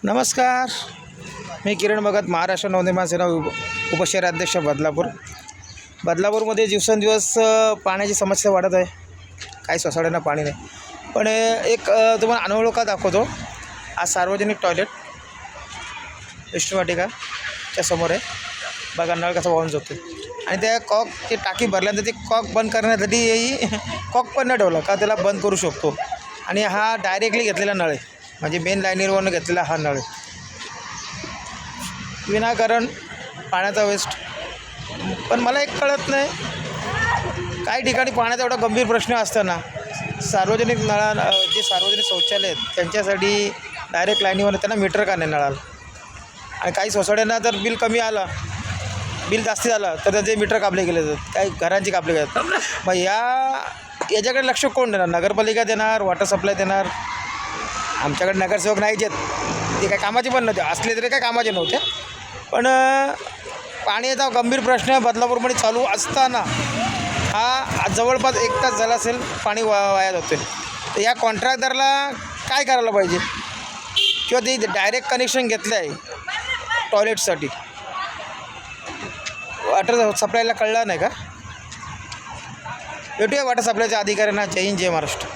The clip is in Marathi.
नमस्कार. मी किरण भगत, महाराष्ट्र नवनिर्माण सेना उपशहराध्यक्ष बदलापूरमध्ये दिवसेंदिवस पाण्याची समस्या वाढत आहे. काही सोसायट्यांना पाणी नाही. पण एक तुम्हाला अनोळखा दाखवतो. आज सार्वजनिक टॉयलेट विष्णुवाटिकाच्या समोर आहे. बघा नळ कसा वाहून जातो. आणि त्या कॉकची टाकी भरल्यानंतर ती कॉक बंद करण्यासाठी कॉक पण न ठेवला का त्याला बंद करू शकतो. आणि हा डायरेक्टली घेतलेला नळ आहे, म्हणजे मेन लाईनीवरून घेतलेला हा नळ आहे. विनाकारण पाण्याचा वेस्ट. पण मला एक कळत नाही, काही ठिकाणी पाण्याचा एवढा गंभीर प्रश्न असताना सार्वजनिक जे सार्वजनिक शौचालय आहेत त्यांच्यासाठी डायरेक्ट लाईनीवर त्यांना मीटर का नाही नळाला. आणि काही सोसायट्यांना जर बिल कमी आलं, बिल जास्ती झालं तर त्याचे मीटर कापले गेले जातात, काही घरांची कापले जातात. मग याच्याकडे लक्ष कोण देणार? नगरपालिका देणार, वॉटर सप्लाय देणार. आमच्याकडे नगरसेवक नाहीच आहेत, ते काय कामाचे पण नव्हते, असले तरी काय कामाचे नव्हते. पण पाण्याचा गंभीर प्रश्न बदलापूरमध्ये चालू असताना हा जवळपास 1 तास झाला असेल पाणी वाया जाते. तर या कॉन्ट्रॅक्टदारला काय करायला पाहिजे? किंवा ते डायरेक्ट कनेक्शन घेतलं आहे टॉयलेटसाठी, वॉटर सप्लायला कळलं नाही का? भेटूया वॉटर सप्लायच्या अधिकाऱ्यांना. जय हिंद, जय महाराष्ट्र.